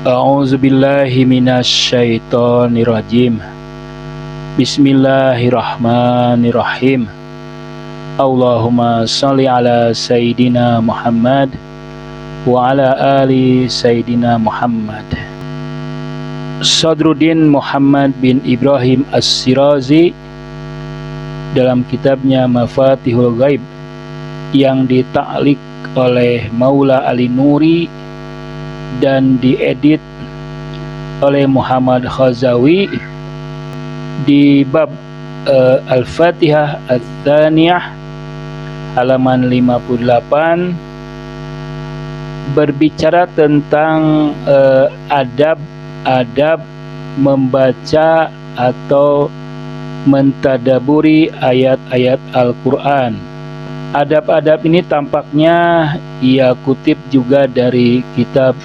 A'udzubillahi minasyaitonirrajim. Bismillahirrahmanirrahim. Allahumma shalli ala Sayyidina Muhammad wa ala ali Sayyidina Muhammad. Sadruddin Muhammad bin Ibrahim As-Shirazi dalam kitabnya Mafatihul Ghaib yang ditaklik oleh Maula Ali Nuri dan diedit oleh Muhammad Khazawi di bab Al-Fatihah Ats-Tsaniyah halaman 58 berbicara tentang adab membaca atau mentadaburi ayat-ayat Al-Quran. Adab-adab ini tampaknya ia kutip juga dari kitab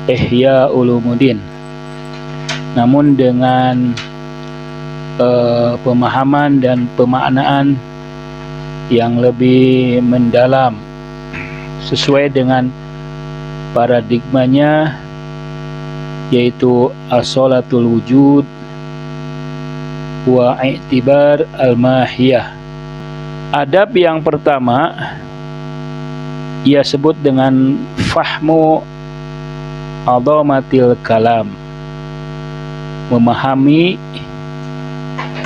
Ihya Ulumuddin, namun dengan pemahaman dan pemaknaan yang lebih mendalam sesuai dengan paradigmanya, yaitu as-sholatul wujud wa i'tibar al-mahiyah. Adab yang pertama ia sebut dengan fahmu adhamatil kalam, memahami,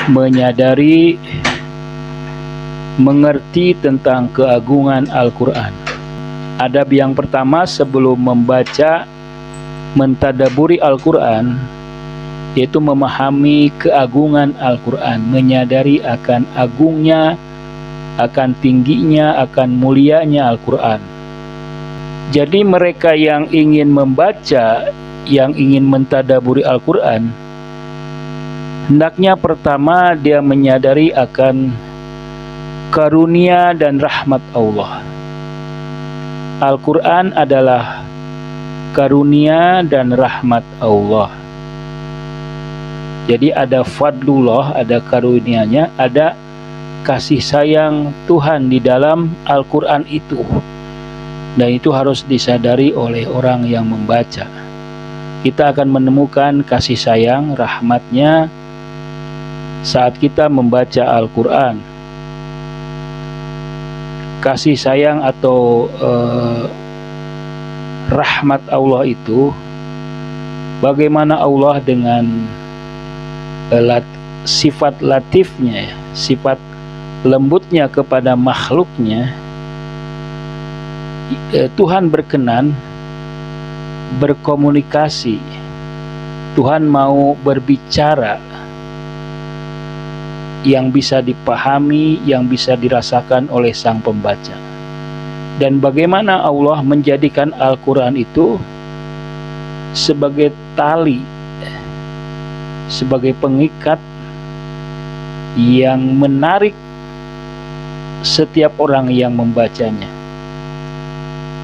menyadari, mengerti tentang keagungan Al-Quran. Adab yang pertama sebelum membaca, mentadaburi Al-Quran, yaitu memahami keagungan Al-Quran, menyadari akan agungnya, akan tingginya, akan mulianya Al-Quran. Jadi mereka yang ingin membaca, yang ingin mentadaburi Al-Quran, hendaknya pertama dia menyadari akan karunia dan rahmat Allah. Al-Quran adalah karunia dan rahmat Allah. Jadi ada fadlullah, ada karunianya, ada kasih sayang Tuhan di dalam Al-Quran itu. Dan itu harus disadari oleh orang yang membaca. Kita akan menemukan kasih sayang, rahmatnya saat kita membaca Al-Quran. Kasih sayang atau rahmat Allah itu, bagaimana Allah dengan sifat latifnya, sifat lembutnya kepada makhluknya, Tuhan berkenan berkomunikasi, Tuhan mau berbicara yang bisa dipahami, yang bisa dirasakan oleh sang pembaca. Dan bagaimana Allah menjadikan Al-Quran itu sebagai tali, sebagai pengikat yang menarik setiap orang yang membacanya.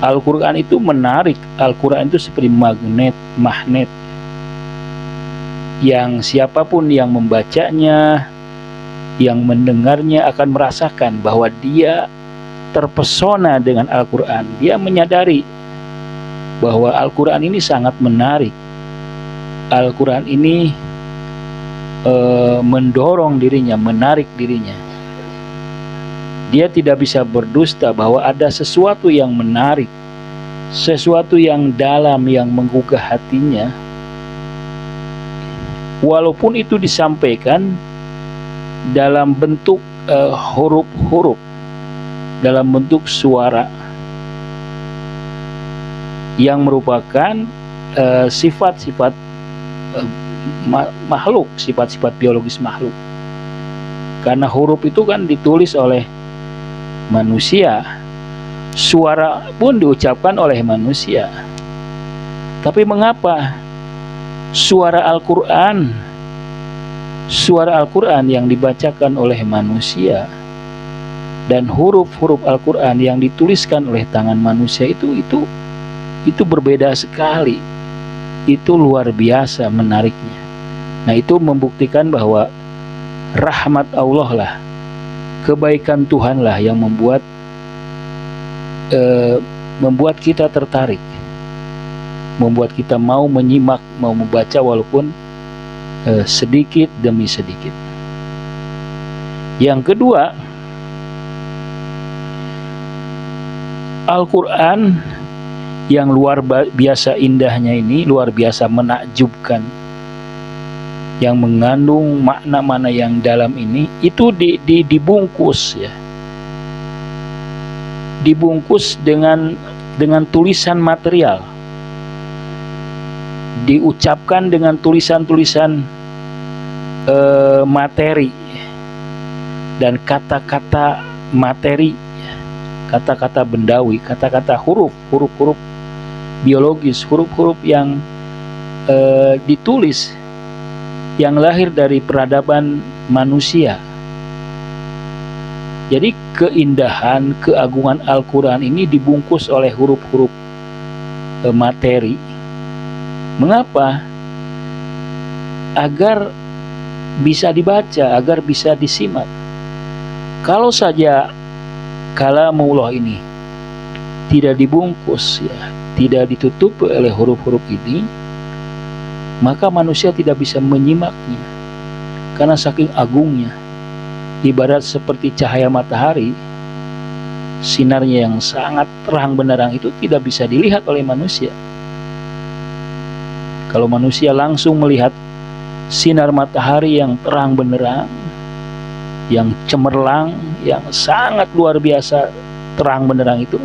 Al-Quran itu menarik, Al-Quran itu seperti magnet yang siapapun yang membacanya, yang mendengarnya akan merasakan bahwa dia terpesona dengan Al-Quran. Dia menyadari bahwa Al-Quran ini sangat menarik. Al-Quran ini mendorong dirinya, menarik dirinya. Dia tidak bisa berdusta bahwa ada sesuatu yang menarik, sesuatu yang dalam, yang menggugah hatinya. Walaupun itu disampaikan dalam bentuk huruf-huruf, dalam bentuk suara yang merupakan sifat-sifat makhluk, sifat-sifat biologis makhluk. Karena huruf itu kan ditulis oleh manusia, suara pun diucapkan oleh manusia. Tapi mengapa suara Al-Quran yang dibacakan oleh manusia dan huruf-huruf Al-Quran yang dituliskan oleh tangan manusia itu berbeda sekali. Itu luar biasa menariknya. Nah, itu membuktikan bahwa rahmat Allah lah, kebaikan Tuhan lah yang membuat kita tertarik. membuat kita mau menyimak, mau membaca walaupun sedikit demi sedikit. Yang kedua, Al-Quran yang luar biasa indahnya ini, luar biasa menakjubkan, yang mengandung makna-makna yang dalam ini, itu dibungkus ya, dibungkus dengan tulisan material, diucapkan dengan tulisan-tulisan materi dan kata-kata materi, kata-kata bendawi, kata-kata huruf biologis, huruf-huruf yang ditulis, yang lahir dari peradaban manusia. Jadi keindahan, keagungan Al-Quran ini dibungkus oleh huruf-huruf materi. Mengapa? Agar bisa dibaca, agar bisa disimak. Kalau saja kalamullah ini tidak dibungkus ya, tidak ditutup oleh huruf-huruf ini, maka manusia tidak bisa menyimaknya karena saking agungnya. Ibarat seperti cahaya matahari, sinarnya yang sangat terang benderang itu tidak bisa dilihat oleh manusia. Kalau manusia langsung melihat sinar matahari yang terang benderang, yang cemerlang, yang sangat luar biasa terang benderang itu,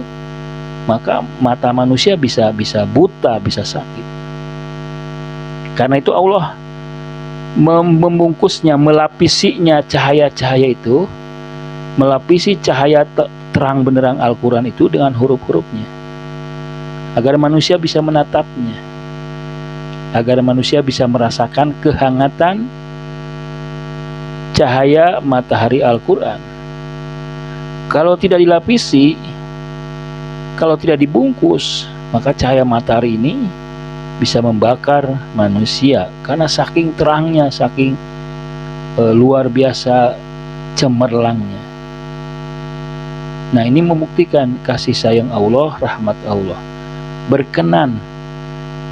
maka mata manusia bisa buta, bisa sakit. Karena itu Allah membungkusnya, melapisinya cahaya-cahaya itu, melapisi cahaya terang benderang Al-Quran itu dengan huruf-hurufnya, agar manusia bisa menatapnya, agar manusia bisa merasakan kehangatan cahaya matahari Al-Quran. Kalau tidak dilapisi, kalau tidak dibungkus, maka cahaya matahari ini bisa membakar manusia karena saking terangnya, saking luar biasa cemerlangnya. Nah, ini membuktikan kasih sayang Allah, rahmat Allah berkenan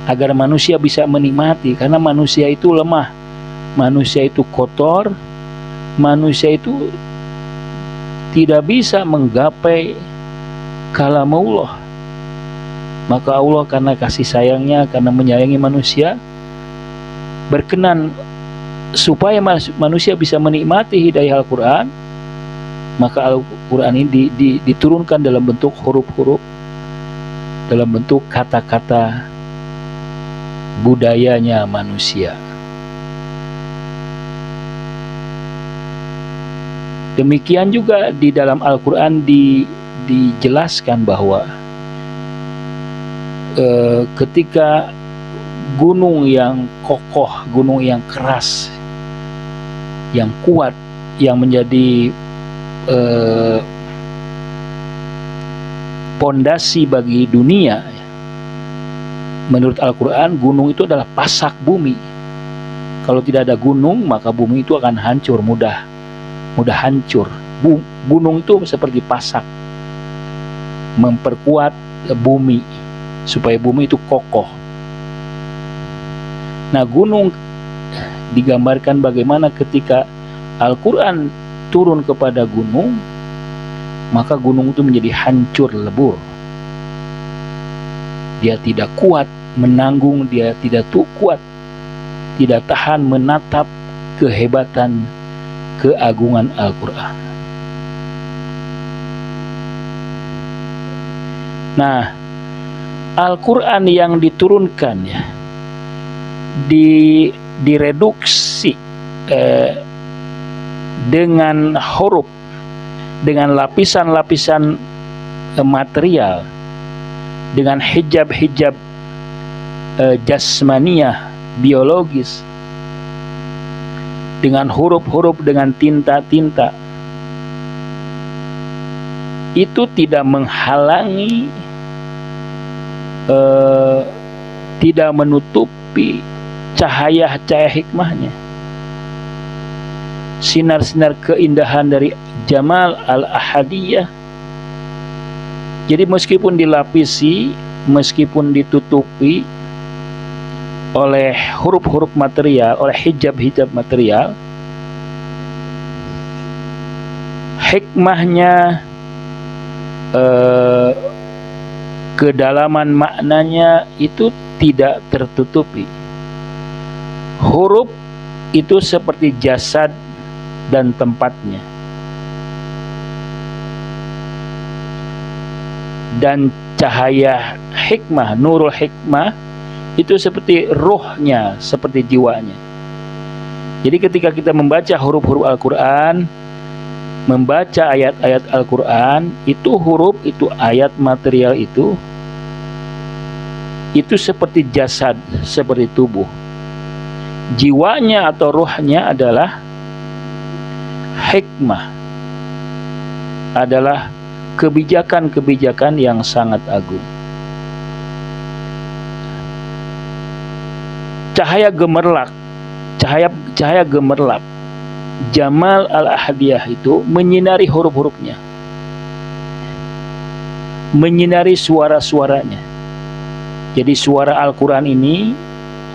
agar manusia bisa menikmati, karena manusia itu lemah, manusia itu kotor, manusia itu tidak bisa menggapai kalamullah. Maka Allah karena kasih sayangnya, karena menyayangi manusia, berkenan supaya manusia bisa menikmati hidayah Al-Quran. Maka Al-Quran ini diturunkan dalam bentuk huruf-huruf, dalam bentuk kata-kata budayanya manusia. Demikian juga di dalam Al-Quran dijelaskan bahwa ketika gunung yang kokoh, gunung yang keras, yang kuat, yang menjadi pondasi bagi dunia, menurut Al-Quran gunung itu adalah pasak bumi. Kalau tidak ada gunung, maka bumi itu akan hancur, mudah hancur. Gunung itu seperti pasak, memperkuat bumi supaya bumi itu kokoh. Nah, gunung digambarkan bagaimana ketika Al-Quran turun kepada gunung, maka gunung itu menjadi hancur lebur. Dia tidak kuat menanggung, dia tidak kuat, tidak tahan menatap kehebatan, keagungan Al-Quran. Nah, Al-Quran yang diturunkan ya, direduksi dengan huruf, dengan lapisan-lapisan material, dengan hijab-hijab jasmaniyah, biologis, dengan huruf-huruf, dengan tinta-tinta, itu tidak menghalangi, tidak menutupi cahaya-cahaya hikmahnya, sinar-sinar keindahan dari Jamal al-Ahadiyah. Jadi meskipun dilapisi, meskipun ditutupi, oleh huruf-huruf material, oleh hijab-hijab material, hikmahnya, kedalaman maknanya itu tidak tertutupi. Huruf itu seperti jasad dan tempatnya, dan cahaya hikmah, nurul hikmah itu seperti ruhnya, seperti jiwanya. Jadi ketika kita membaca huruf-huruf Al-Quran, membaca ayat-ayat Al-Quran, itu huruf, itu ayat material itu seperti jasad, seperti tubuh. Jiwanya atau ruhnya adalah hikmah, adalah kebijakan-kebijakan yang sangat agung. Cahaya gemerlap, cahaya gemerlap Jamal al-Ahadiyah itu menyinari huruf-hurufnya, menyinari suara-suaranya. Jadi suara Al-Quran ini,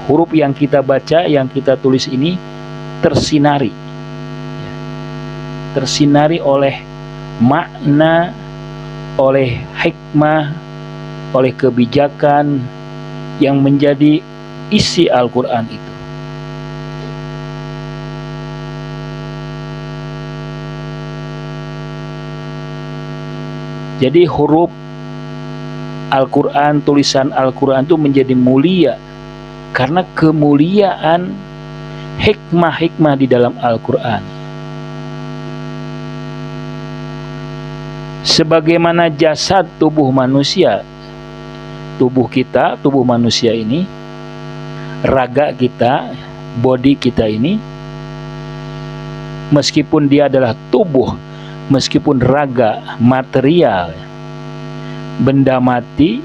huruf yang kita baca, yang kita tulis ini tersinari, tersinari oleh makna, oleh hikmah, oleh kebijakan yang menjadi isi Al-Quran itu. Jadi huruf Al-Quran, tulisan Al-Quran itu menjadi mulia karena kemuliaan hikmah-hikmah di dalam Al-Quran. Sebagaimana jasad tubuh manusia, tubuh kita, tubuh manusia ini, raga kita, body kita ini, meskipun dia adalah tubuh, meskipun raga material, benda mati,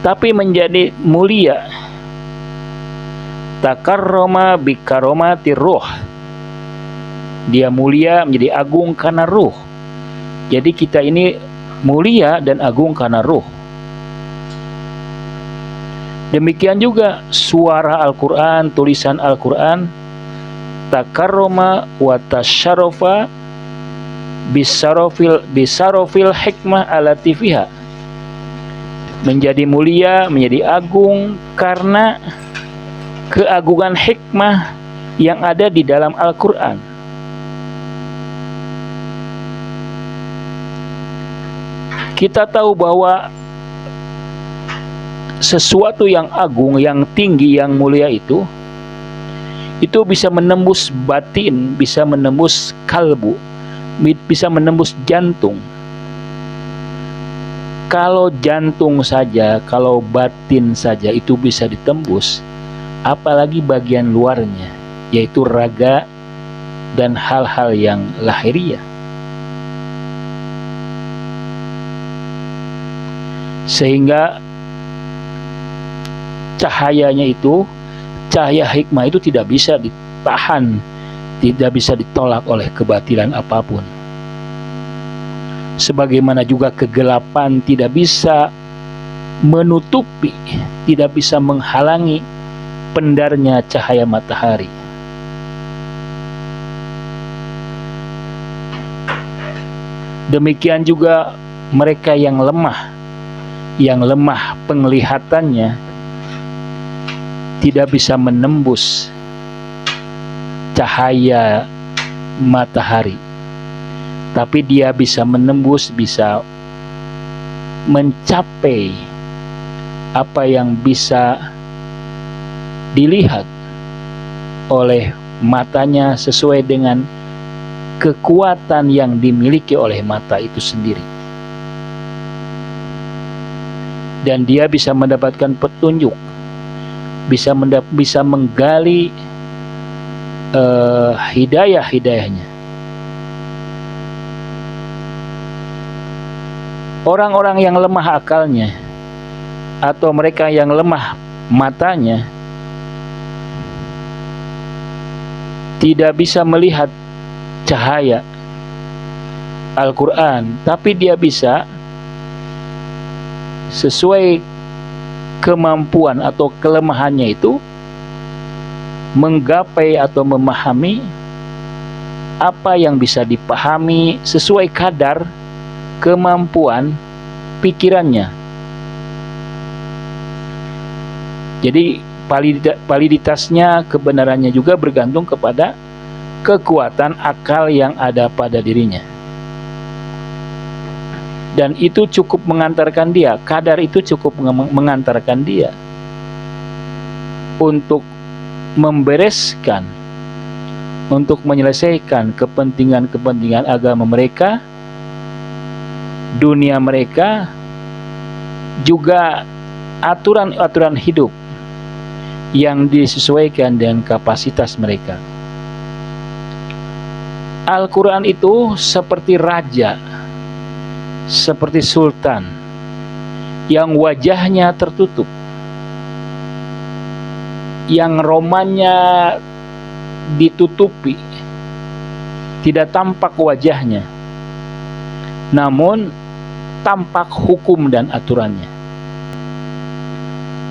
tapi menjadi mulia. Takarroma bikaromati ruh, dia mulia, menjadi agung karena ruh. Jadi kita ini mulia dan agung karena ruh. Demikian juga suara Al-Quran, tulisan Al-Quran, takarroma wa tasyarofa bisarofil hikmah alati fiha, menjadi mulia, menjadi agung karena keagungan hikmah yang ada di dalam Al-Quran. Kita tahu bahwa sesuatu yang agung, yang tinggi, yang mulia itu bisa menembus batin, bisa menembus kalbu, bisa menembus jantung. Kalau jantung saja, kalau batin saja itu bisa ditembus, apalagi bagian luarnya, yaitu raga dan hal-hal yang lahiriah. Sehingga cahayanya itu, cahaya hikmah itu tidak bisa ditahan, tidak bisa ditolak oleh kebatilan apapun. Sebagaimana juga kegelapan tidak bisa menutupi, tidak bisa menghalangi pendarnya cahaya matahari. Demikian juga mereka yang lemah penglihatannya tidak bisa menembus cahaya matahari, tapi dia bisa menembus, bisa mencapai apa yang bisa dilihat oleh matanya sesuai dengan kekuatan yang dimiliki oleh mata itu sendiri. Dan dia bisa mendapatkan petunjuk, bisa menggali hidayah-hidayahnya. Orang-orang yang lemah akalnya atau mereka yang lemah matanya tidak bisa melihat cahaya Al-Quran, tapi dia bisa sesuai kemampuan atau kelemahannya itu menggapai atau memahami apa yang bisa dipahami sesuai kadar kemampuan pikirannya. Jadi validitasnya, kebenarannya juga bergantung kepada kekuatan akal yang ada pada dirinya. Dan itu cukup mengantarkan dia, kadar itu cukup mengantarkan dia untuk membereskan, untuk menyelesaikan kepentingan-kepentingan agama mereka, dunia mereka, juga aturan-aturan hidup yang disesuaikan dengan kapasitas mereka. Al-Quran itu seperti raja, seperti sultan yang wajahnya tertutup, yang romannya ditutupi, tidak tampak wajahnya, namun tampak hukum dan aturannya.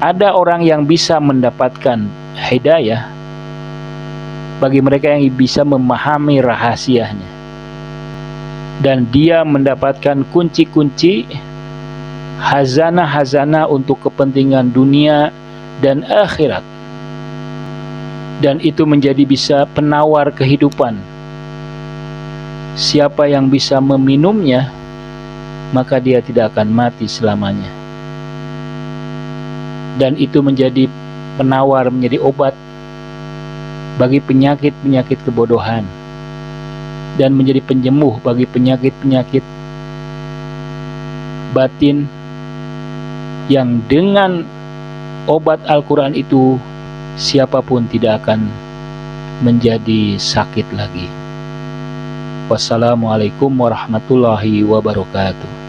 Ada orang yang bisa mendapatkan hidayah bagi mereka yang bisa memahami rahasianya, dan dia mendapatkan kunci-kunci, hazanah-hazanah untuk kepentingan dunia dan akhirat, dan itu menjadi bisa penawar kehidupan. Siapa yang bisa meminumnya, maka dia tidak akan mati selamanya, dan itu menjadi penawar, menjadi obat bagi penyakit-penyakit kebodohan, dan menjadi penyembuh bagi penyakit-penyakit batin yang dengan obat Al-Quran itu siapapun tidak akan menjadi sakit lagi. Wassalamualaikum warahmatullahi wabarakatuh.